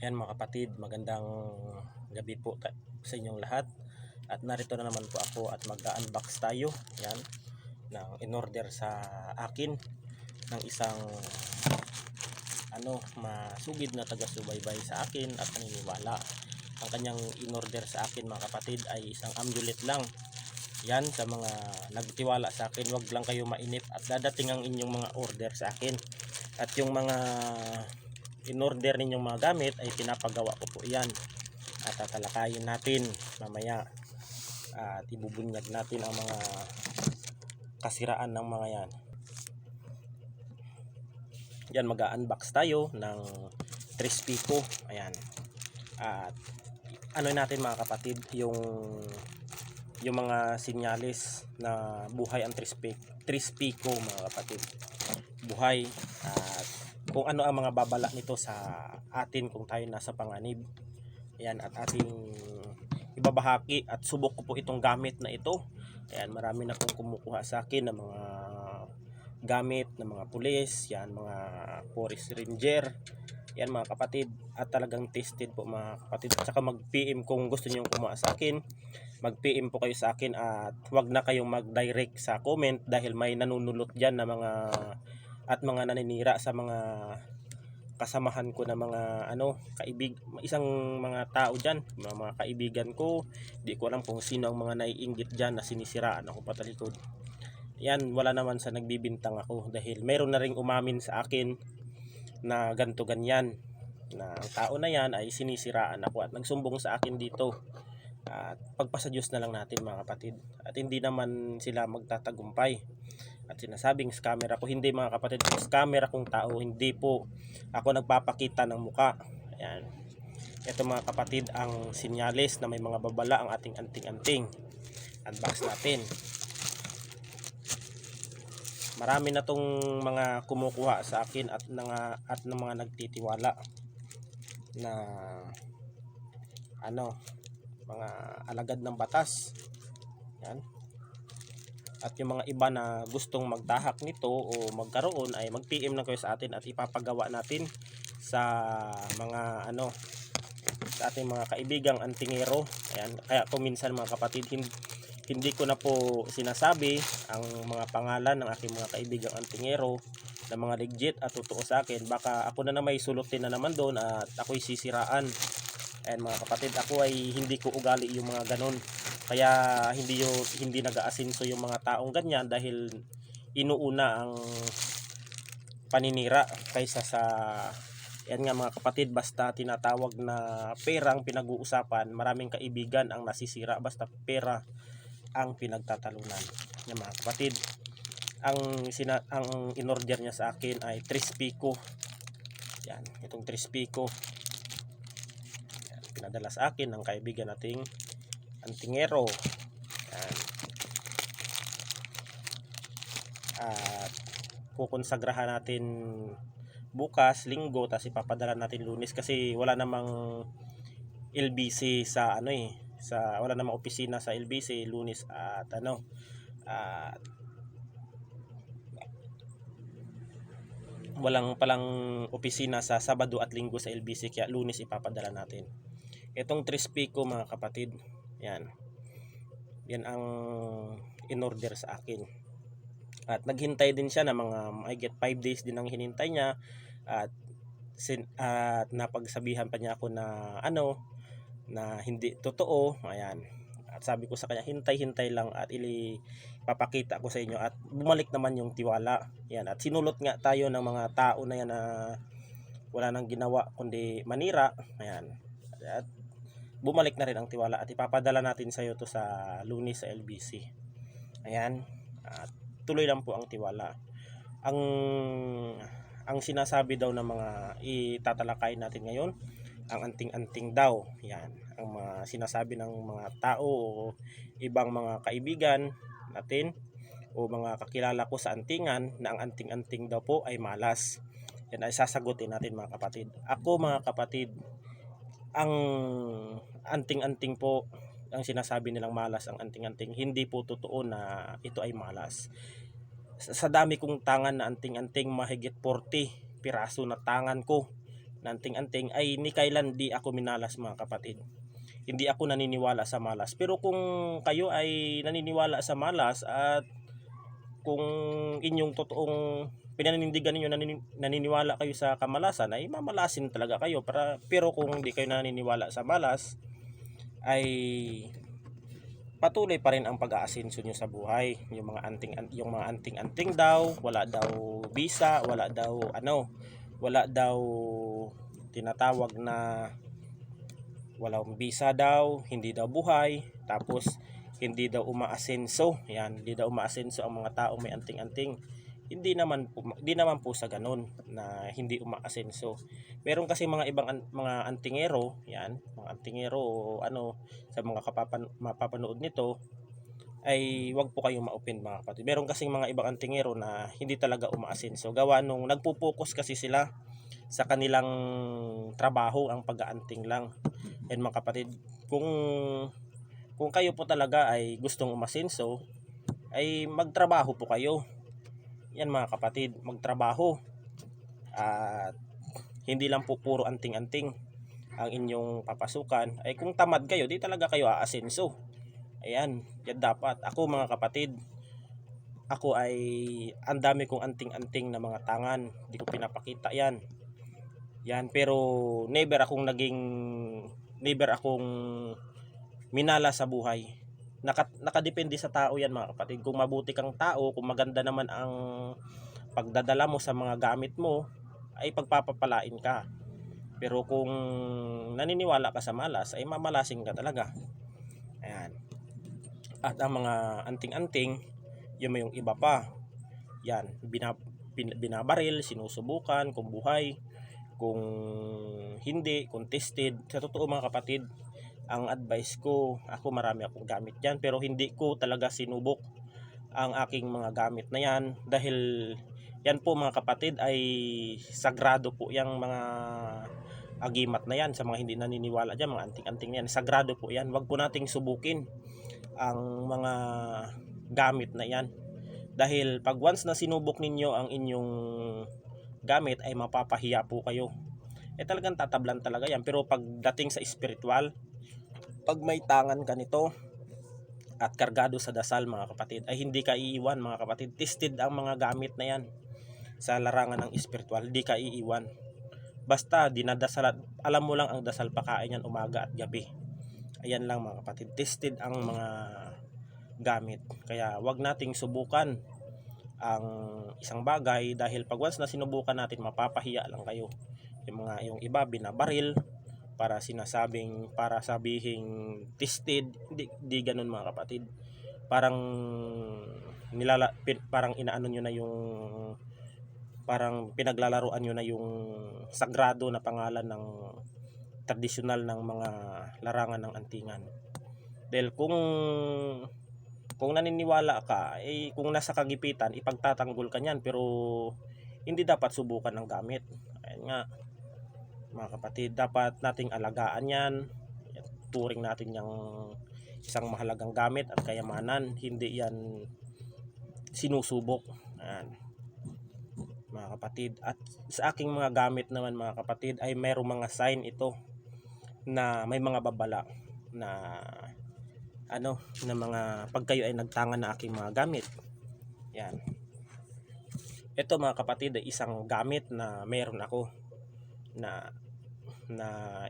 Ayan mga kapatid, magandang gabi po sa inyong lahat. At narito na naman po ako at mag-unbox tayo. Ayan, ng in-order sa akin ng isang masugid na taga-subaybay sa akin at naniniwala. Ang kanyang in-order sa akin mga kapatid ay isang amulet lang. Yan, sa mga nagtiwala sa akin, wag lang kayo mainip at dadating ang inyong mga order sa akin. At yung mga in-order ninyong mga gamit ay pinapagawa ko po yan. At tatalakayin natin mamaya at ibubunyag natin ang mga kasiraan ng mga yan. Yan, mag-unbox tayo ng Trispico. Ayan. At ano natin mga kapatid, yung mga sinyalis na buhay ang Trispico mga kapatid. Buhay at kung ano ang mga babala nito sa atin kung tayo nasa panganib. Ayan, at ating ibabahagi at subok ko po itong gamit na ito. Ayan, marami na pong kumukuha sa akin ng mga gamit ng mga pulis, yan, mga forest ranger. Yan mga kapatid, at talagang tested po mga kapatid. At saka mag-PM kung gusto niyo kumuha sa akin. Mag-PM po kayo sa akin at wag na kayong mag-direct sa comment dahil may nanunulot diyan na mga naninira sa mga kasamahan ko na mga isang mga tao diyan, mga kaibigan ko. Di ko alam kung sino ang mga naiinggit diyan na sinisiraan ako patalikod. Yan, wala naman sa nagbibintang ako dahil meron na ring umamin sa akin na ganto ganyan, na ang tao na yan ay sinisiraan ako at nagsumbong sa akin dito. At pagpasa Diyos na lang natin mga kapatid, at hindi naman sila magtatagumpay. At sinasabing scammer ako, hindi mga kapatid, scammer akong tao, hindi po ako nagpapakita ng muka. Ayan, ito mga kapatid ang sinyalis na may mga babala ang ating anting-anting. Unbox natin. Marami na tong mga kumukuha sa akin at ng mga nagtitiwala na mga alagad ng batas. Yan. At yung mga iba na gustong magtahak nito o magkaroon ay mag-PM na kayo sa atin at ipapagawa natin sa mga sa ating mga kaibigang antingero. Ayan, kaya kung minsan mga kapatid, hindi ko na po sinasabi ang mga pangalan ng aking mga kaibigang antingero na mga legit at totoo sa akin. Baka ako na may sulutin na naman doon at ako'y sisiraan. And mga kapatid, ako ay hindi ko ugali yung mga ganon. Kaya hindi nag-aasinso yung mga taong ganyan dahil inuuna ang paninira kaysa sa yan nga mga kapatid. Basta tinatawag na perang pinag-uusapan, maraming kaibigan ang nasisira basta pera ang pinagtatalunan. Yan mga kapatid, ang in-order niya sa akin ay Trispico. Yan, itong Trispico pinadala sa akin ng kaibigan nating antingero. Yan. At kukonsagrahan natin bukas, linggo, tapos ipapadala natin Lunes kasi wala namang LBC sa wala namang opisina sa LBC Lunes at walang palang opisina sa Sabado at Linggo sa LBC, kaya Lunes ipapadala natin itong Trispico mga kapatid. Yan ang in-order sa akin at naghintay din siya na mga mahigit 5 days din ang hinintay niya at napagsabihan pa niya ako na na hindi totoo. Ayan, at sabi ko sa kanya hintay lang at papakita ko sa inyo at bumalik naman yung tiwala. Yan, at sinulot nga tayo ng mga tao na yan na wala nang ginawa kundi manira. Ayan, at bumalik na rin ang tiwala at ipapadala natin sa iyo to sa Lunes sa LBC. Ayan, at tuloy lang po ang tiwala. Ang sinasabi daw ng mga itatalakay natin ngayon, ang anting-anting daw. Yan ang mga sinasabi ng mga tao o ibang mga kaibigan natin o mga kakilala ko sa antingan na ang anting-anting daw po ay malas. Yan ay sasagutin natin mga kapatid. Ako mga kapatid, ang anting-anting po, ang sinasabi nilang malas ang anting-anting, hindi po totoo na ito ay malas. Sa dami kong tangan na anting-anting, mahigit 40 piraso na tangan ko na anting-anting ay ni kailan di ako minalas mga kapatid. Hindi ako naniniwala sa malas. Pero kung kayo ay naniniwala sa malas at kung inyong totoong pinanindigan ninyo, naniniwala kayo sa kamalasan, ay mamalasin talaga kayo. Pero kung hindi kayo naniniwala sa malas, ay patuloy pa rin ang pag-aasenso nyo sa buhay. Yung mga anting-anting daw, wala daw bisa, wala daw tinatawag na walang bisa daw, hindi daw buhay, tapos hindi daw umaasenso. Yan, hindi daw umaasenso ang mga tao may anting-anting. Hindi naman po sa ganun na hindi umaasenso. Meron kasi mga ibang mga antingero, yan, mga antingero o sa mga mapapanood nito ay wag po kayong ma-open mga kapatid. Meron kasing mga ibang antingero na hindi talaga umaasenso. Gawa nung nagpo-focus kasi sila sa kanilang trabaho, ang pag-aanting lang. And mga kapatid, kung kayo po talaga ay gustong umasenso, ay magtrabaho po kayo. Yan mga kapatid, magtrabaho. At hindi lang po puro anting-anting ang inyong papasukan. Ay kung tamad kayo, di talaga kayo aasenso. Ayan, yan dapat. Ako mga kapatid, ako ay ang dami kong anting-anting na mga tangan. Hindi ko pinapakita yan. Yan, pero never akong minala sa buhay. Nakadepende sa tao yan mga kapatid. Kung mabuti kang tao, kung maganda naman ang pagdadala mo sa mga gamit mo, ay pagpapapalain ka. Pero kung naniniwala ka sa malas, ay mamalasin ka talaga. Ayan. At ang mga anting-anting, yung iba pa, yan, binabaril, sinusubukan kung buhay, kung hindi, kung tested. Sa totoo mga kapatid, ang advice ko, ako marami akong gamit yan, pero hindi ko talaga sinubok ang aking mga gamit na yan, dahil yan po mga kapatid ay sagrado po yung mga agimat na yan. Sa mga hindi naniniwala dyan, mga anting-anting yan, sagrado po yan. Wag po nating subukin ang mga gamit na yan, dahil pag once na sinubok ninyo ang inyong gamit, ay mapapahiya po kayo. Talagang tatablan talaga yan. Pero pagdating sa spiritual, pag may tangan ka nito at kargado sa dasal mga kapatid, ay hindi ka iiwan mga kapatid. Tested ang mga gamit na yan sa larangan ng spiritual, hindi ka iiwan. Basta dinadasal, alam mo lang ang dasal pakain yan umaga at gabi. Ayan lang mga kapatid, tested ang mga gamit. Kaya wag nating subukan ang isang bagay, dahil pag once na sinubukan natin, mapapahiya lang kayo. Yung iba binabaril para sabihing tested, di ganun mga kapatid. Parang inaano nyo na yung, parang pinaglalaruan nyo na yung sagrado na pangalan ng tradisyonal ng mga larangan ng antingan. Dahil kung naniniwala ka, kung nasa kagipitan, ipagtatanggol ka niyan, pero hindi dapat subukan ng gamit. Ayan nga mga kapatid, dapat nating alagaan yan. Turing natin yung isang mahalagang gamit at kayamanan, hindi yan sinusubok. Ayan mga kapatid. At sa aking mga gamit naman mga kapatid, ay mayroong mga sign ito na may mga babala na na mga pag kayo ay nagtangan na aking mga gamit. Yan. Ito mga kapatid ay isang gamit na meron ako na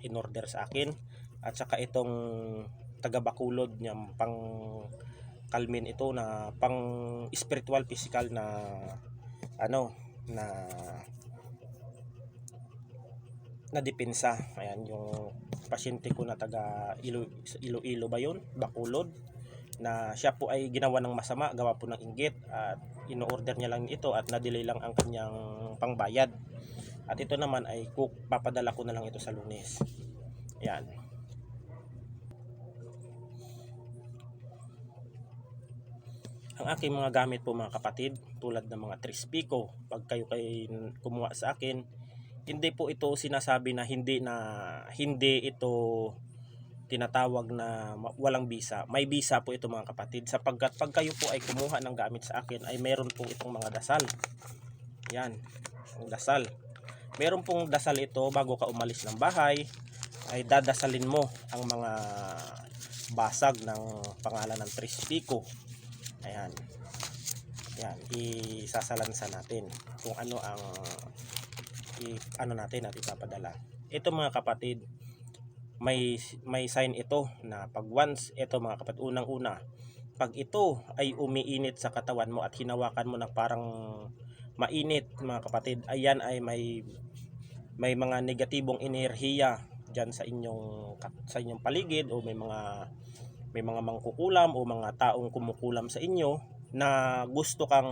in-order sa akin, at saka itong taga-bakulod niya, pang kalmin ito, na pang spiritual physical na na depensa. Ayan, yung pasyente ko na taga Iloilo ba yun? Bakulod, na siya po ay ginawa ng masama, gawa po ng inggit, at ino-order niya lang ito at na-delay lang ang kanyang pangbayad. At ito naman ay papadala ko na lang ito sa Lunes. Ayan. Ang aking mga gamit po mga kapatid, tulad ng mga Trispico, pag kayo kumuha sa akin, hindi po ito sinasabi na hindi ito tinatawag na walang bisa. May bisa po ito mga kapatid, sapagkat pag kayo po ay kumuha ng gamit sa akin, ay meron po itong mga dasal. Yan, ang dasal meron pong dasal ito bago ka umalis ng bahay, ay dadasalin mo ang mga basag ng pangalan ng Tres Pico. Ayan. Yan, isasalansa natin kung ano ang ano natin at ipapadala. Ito mga kapatid, may sign ito na pag once ito mga kapatid, unang-una, pag ito ay umiinit sa katawan mo at hinawakan mo ng parang mainit mga kapatid, ayan ay may mga negatibong enerhiya diyan sa inyong paligid, o may mga mangkukulam o mga taong kumukulam sa inyo na gusto kang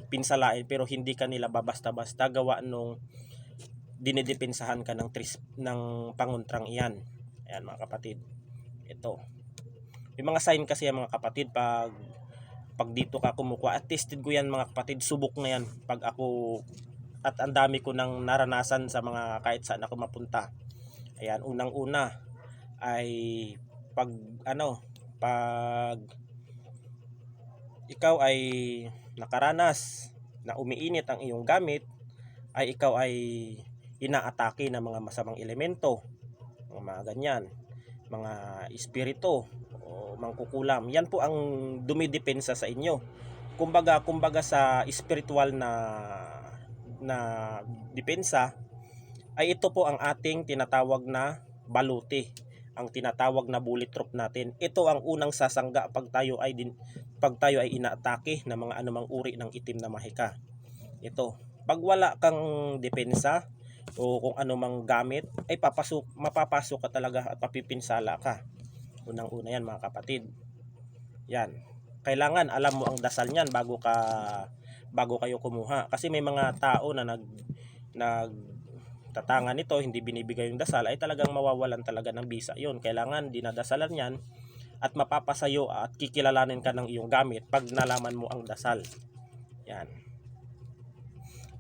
pinsalain pero hindi ka nila babasta-basta gawa nung dinidepensahan ka ng panguntrang iyan. Ayan mga kapatid, ito may mga sign kasi yan mga kapatid. Pag dito ka kumukuha, at tested ko yan mga kapatid, subok na yan pag ako, at ang dami ko nang naranasan sa mga kahit saan ako mapunta. Ayan, unang-una ay pag ikaw ay nakaranas na umiinit ang iyong gamit, ay ikaw ay inaatake ng mga masamang elemento, mga ganyan, mga espiritu o mangkukulam. Yan po ang dumidepensa sa inyo. Kumbaga sa spiritual na depensa, ay ito po ang ating tinatawag na baluti, ang tinatawag na bullet proof natin. Ito ang unang sasangga pag tayo ay inaatake ng mga anumang uri ng itim na mahika. Ito, pag wala kang depensa o kung anumang gamit, ay mapapasok ka talaga at papipinsala ka. Unang-una yan mga kapatid. Yan, kailangan alam mo ang dasal niyan bago kayo kumuha, kasi may mga tao na nagtatangan nito, hindi binibigay yung dasal, ay talagang mawawalan talaga ng bisa. Yun, kailangan dinadasalan yan at mapapasayo at kikilalanin ka ng iyong gamit pag nalaman mo ang dasal. Yan.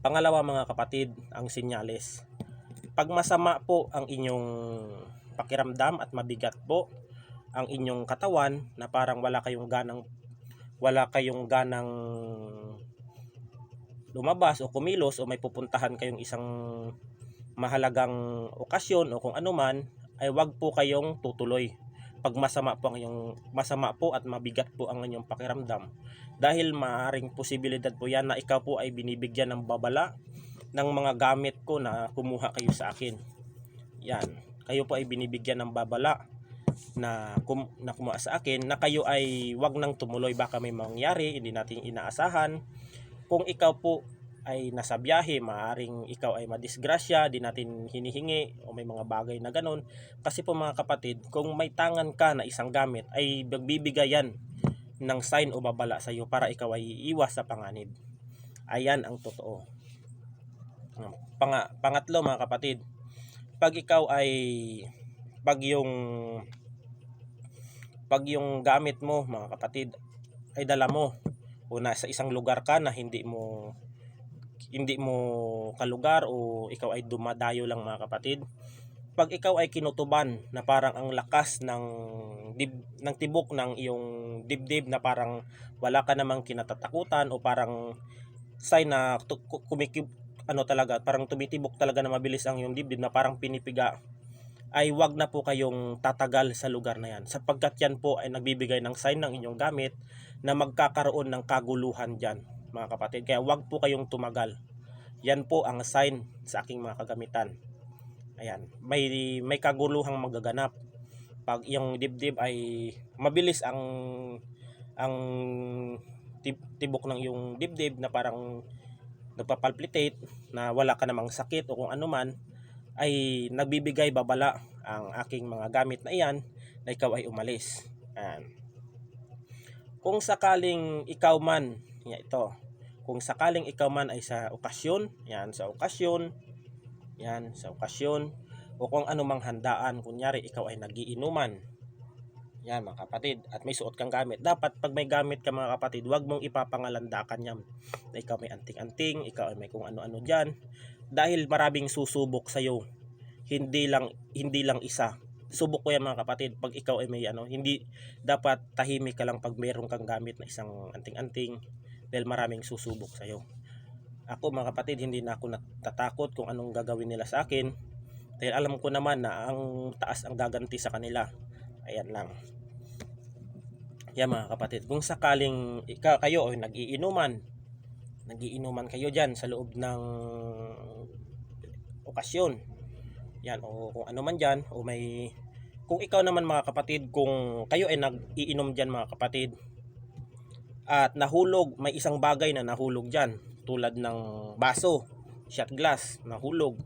Pangalawa mga kapatid, ang senyales. Pag masama po ang inyong pakiramdam at mabigat po ang inyong katawan, na parang wala kayong ganang lumabas o kumilos, o may pupuntahan kayong isang mahalagang okasyon o kung ano man, ay wag po kayong tutuloy pag masama po at mabigat po ang inyong pakiramdam, dahil maaaring posibilidad po yan na ikaw po ay binibigyan ng babala ng mga gamit ko na kumuha kayo sa akin. Yan, kayo po ay binibigyan ng babala na kumuha sa akin, na kayo ay wag nang tumuloy, baka may mangyari hindi natin inaasahan. Kung ikaw po ay nasa biyahe, maaaring ikaw ay madisgrasya, di natin hinihingi, o may mga bagay na ganun. Kasi po mga kapatid, kung may tangan ka na isang gamit, ay magbibigayan ng sign o babala sa iyo para ikaw ay iiwas sa panganib. Ayan ang totoo. Pangatlo mga kapatid, pag yung gamit mo mga kapatid ay dala mo, o nasa isang lugar ka na hindi mo kalugar, o ikaw ay dumadayo lang mga kapatid, pag ikaw ay kinutuban na parang ang lakas ng tibok ng iyong dibdib, na parang wala ka namang kinatatakutan, o parang sign na parang tumitibok talaga na mabilis ang iyong dibdib, na parang pinipiga, ay wag na po kayong tatagal sa lugar na yan, sapagkat yan po ay nagbibigay ng sign ng inyong gamit na magkakaroon ng kaguluhan dyan mga kapatid. Kaya wag po kayong tumagal. Yan po ang sign sa aking mga kagamitan. Ayan, may kaguluhang magaganap pag yung dibdib ay mabilis ang tibok ng yung dibdib, na parang nagpapalpitate, na wala ka namang sakit o kung ano man, ay nagbibigay babala ang aking mga gamit na iyan na ikaw ay umalis. Ayan. Kung sakaling ikaw man ay sa okasyon, o kung anumang handaan, kunyari ikaw ay nagiinuman, yan mga kapatid, at may suot kang gamit, dapat pag may gamit ka mga kapatid, wag mong ipapangalandakan yan na ikaw may anting-anting, ikaw ay may kung ano-ano dyan, dahil maraming susubok sa'yo, hindi lang isa. Subok ko yan mga kapatid, pag ikaw ay may hindi dapat tahimik ka lang pag mayroon kang gamit na isang anting-anting, dahil maraming susubok sa'yo. Ako mga kapatid, hindi na ako natatakot kung anong gagawin nila sa akin. Dahil alam ko naman na ang taas ang gaganti sa kanila. Ayan lang. Yan mga kapatid, kung sakaling kayo ay nagiinuman kayo dyan sa loob ng okasyon, yan, o kung ano man dyan, o may, kung ikaw naman mga kapatid, kung kayo ay nag-iinom dyan mga kapatid, at nahulog, may isang bagay na nahulog dyan, tulad ng baso, shot glass, nahulog,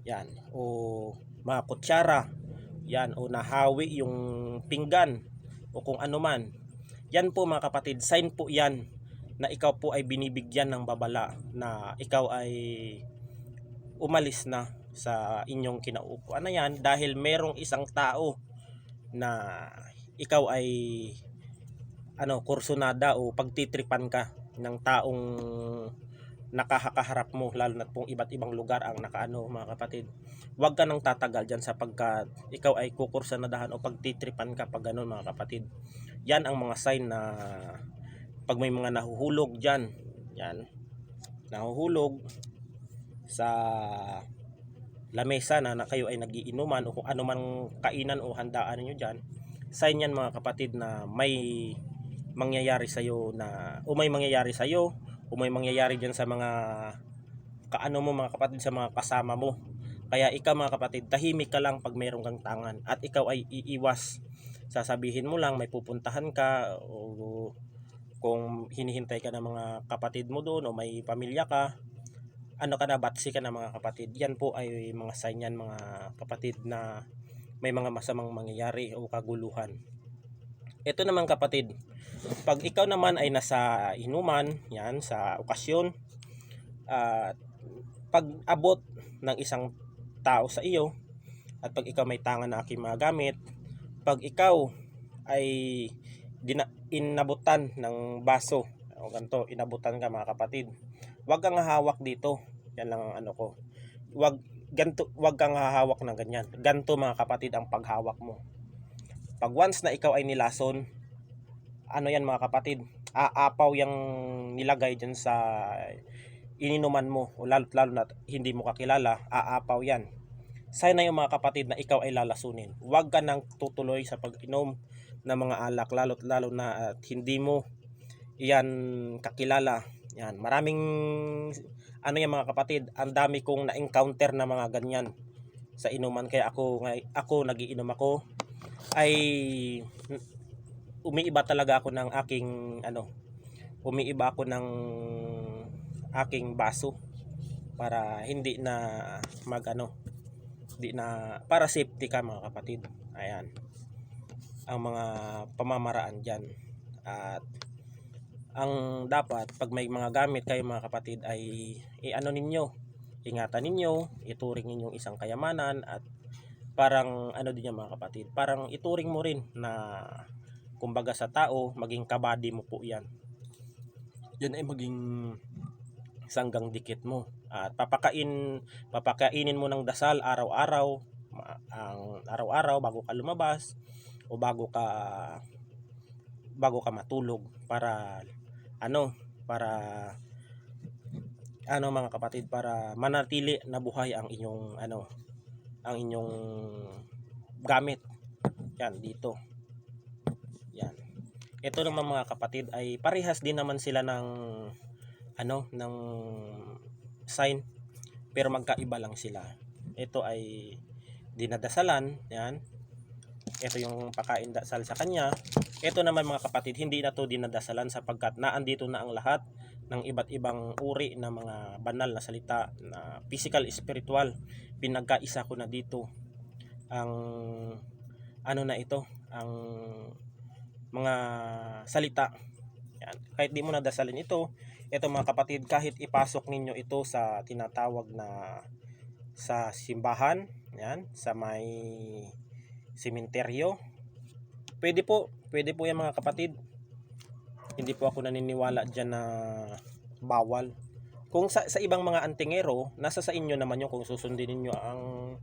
yan, o mga kutsara, yan, o nahawi yung pinggan, o kung ano man, yan po mga kapatid, sign po yan na ikaw po ay binibigyan ng babala na ikaw ay umalis na sa inyong kinaupuan na yan, dahil merong isang tao na ikaw ay kursunada o pagtitripan ka ng taong nakakaharap mo, lalo na pong iba't ibang lugar ang mga kapatid. Huwag ka nang tatagal dyan sapagkat ikaw ay kukursanadahan o pagtitripan ka pag ganun mga kapatid. Yan ang mga sign na pag may mga nahuhulog dyan, yan, nahuhulog sa lamesa na kayo ay nagiinuman o kung ano man kainan o handaan niyo dyan, sign yan mga kapatid na may mangyayari sa iyo may mangyayari sa iyo o may mangyayari diyan sa mga kaano mo mga kapatid, sa mga kasama mo. Kaya ikaw mga kapatid, tahimik ka lang pag mayroong kang tangan at ikaw ay iiwas. Sasabihin mo lang may pupuntahan ka, o kung hinihintay ka ng mga kapatid mo doon o may pamilya ka, batsi ka na mga kapatid. Yan po ay mga sign yan mga kapatid na may mga masamang mangyayari o kaguluhan. Ito naman kapatid, pag ikaw naman ay nasa inuman, yan, sa okasyon, at pag abot ng isang tao sa iyo, at pag ikaw may tangan na aking mga gamit, pag ikaw ay inabutan ng baso, o ganito, inabutan ka mga kapatid, huwag kang hahawak dito. Yan lang ang ko. Huwag kang hahawak ng ganyan. Ganito mga kapatid ang paghawak mo. Pag once na ikaw ay nilason, yan mga kapatid, aapaw yung nilagay dyan sa ininuman mo, o lalo na hindi mo kakilala, aapaw yan. Sign na yung mga kapatid na ikaw ay lalasunin. Huwag ka nang tutuloy sa pag-inom ng mga alak, lalo na at hindi mo yan kakilala. Yan, maraming yan mga kapatid, ang dami kong na-encounter na mga ganyan sa inuman. Kaya ako nagiinom ako, ay umiiba talaga ako ng aking baso para hindi na para safety ka mga kapatid. Ayan ang mga pamamaraan diyan. At ang dapat pag may mga gamit kayo mga kapatid ay ingatan ninyo, ituring ninyong isang kayamanan, at parang din yan mga kapatid, parang ituring mo rin na kumbaga sa tao, maging kabady mo po yan. Yan ay maging sanggang dikit mo, at papakainin mo ng dasal araw-araw, bago ka lumabas o bago ka matulog, para mga kapatid, para manatili na buhay ang inyong gamit. Yan dito. Yan. Ito naman mga kapatid ay parehas din naman sila ng sign, pero magkaiba lang sila. Ito ay dinadasalan, yan. Ito yung pakain dasal sa kanya. Ito naman mga kapatid, hindi na to dinadasalan sapagkat naandito na ang lahat ng iba't ibang uri na mga banal na salita na physical, spiritual. Pinagkaisa ko na dito ang ang mga salita. Yan. Kahit di mo nadasalin ito mga kapatid, kahit ipasok ninyo ito sa tinatawag na sa simbahan, yan, sa may sementeryo, pwede po yan mga kapatid. Hindi po ako naniniwala dyan na bawal. Kung sa ibang mga antingero, nasa sa inyo naman yung kung susundin niyo ang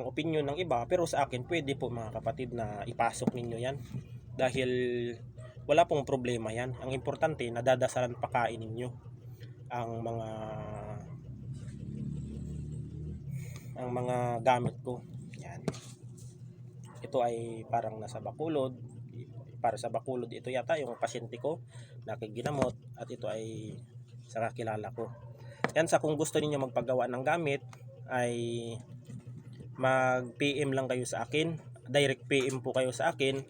opinion ng iba, pero sa akin pwede po mga kapatid na ipasok ninyo yan, dahil wala pong problema yan. Ang importante, nadadasalan pakain ninyo. ang mga gamit ko. Yan. Ito ay parang nasa Bacolod. Para sa Bacolod ito yata yung pasyente ko na ginamot, at ito ay sa kakilala ko. Yan, sa kung gusto niyo magpagawa ng gamit ay mag-PM lang kayo sa akin. Direct PM po kayo sa akin.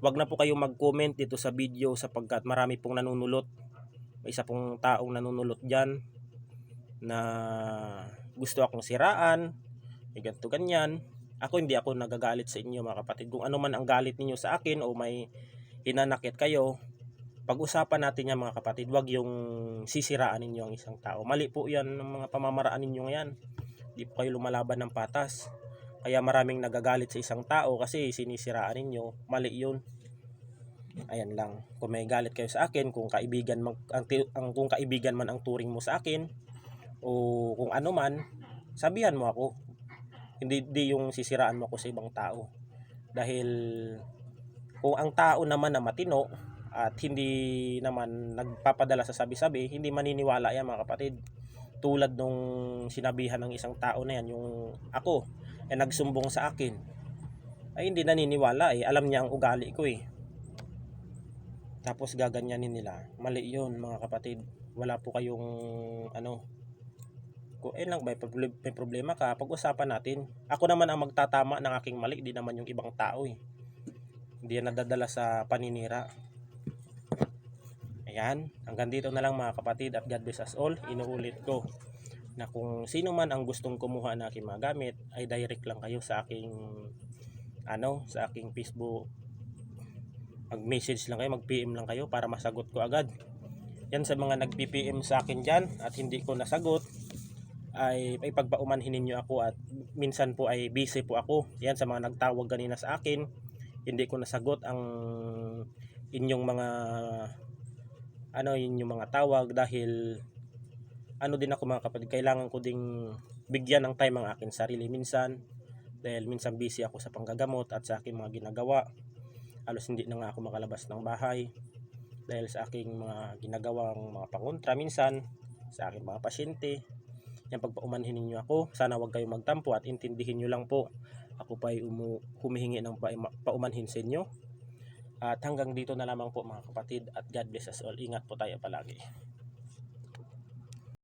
Wag na po kayo mag-comment dito sa video sapagkat marami pong nanunulot. May isa pong taong nanunulot dyan na gusto akong siraan, ganito ganyan. Hindi ako nagagalit sa inyo mga kapatid. Kung ano man ang galit ninyo sa akin o may hinanakit kayo, pag-usapan natin yan mga kapatid. Wag yung sisiraan ninyo ang isang tao. Mali po yan ng mga pamamaraan ninyo ngayon. Hindi po kayo lumalaban ng patas. Kaya maraming nagagalit sa isang tao kasi sinisiraan ninyo. Mali yun. Ayan lang. Kung may galit kayo sa akin, kung kaibigan kung kaibigan man ang turing mo sa akin o kung ano man, sabihan mo ako. Hindi yung sisiraan mo ako sa ibang tao. Dahil kung ang tao naman na matino at hindi naman nagpapadala sa sabi-sabi, hindi maniniwala yan mga kapatid. Tulad nung sinabihan ng isang tao na yan, yung ako nagsumbong sa akin, ay hindi naniniwala alam niya ang ugali ko tapos gaganyanin nila. Mali yun mga kapatid. Wala po kayong kung lang may problema ka, pag-usapan natin. Ako naman ang magtatama ng aking mali, di naman yung ibang tao hindi yan nadadala sa paninira. Ayan, hanggang dito na lang mga kapatid, at God bless us all. Inuulit ko na kung sino man ang gustong kumuha ng aking mga gamit, ay direct lang kayo sa aking sa aking Facebook. Mag-message lang kayo, mag-PM lang kayo para masagot ko agad. Yan, sa mga nag-PPM sa akin dyan at hindi ko nasagot, ay pagpaumanhin ninyo ako, at minsan po ay busy po ako. Yan, sa mga nagtawag kanina sa akin, hindi ko nasagot ang inyong mga inyong mga tawag dahil din ako mga kapatid, kailangan ko ding bigyan ng time ang akin sarili minsan, dahil minsan busy ako sa panggagamot at sa aking mga ginagawa. Halos hindi na nga ako makalabas ng bahay dahil sa aking mga ginagawang mga pangontra minsan sa aking mga pasyente. Yan, pagpaumanhin ninyo ako. Sana wag kayong magtampo at intindihin nyo lang po. Ako pa ay humihingi ng paumanhin sa inyo. At hanggang dito na lamang po mga kapatid, at God bless us all. Ingat po tayo palagi.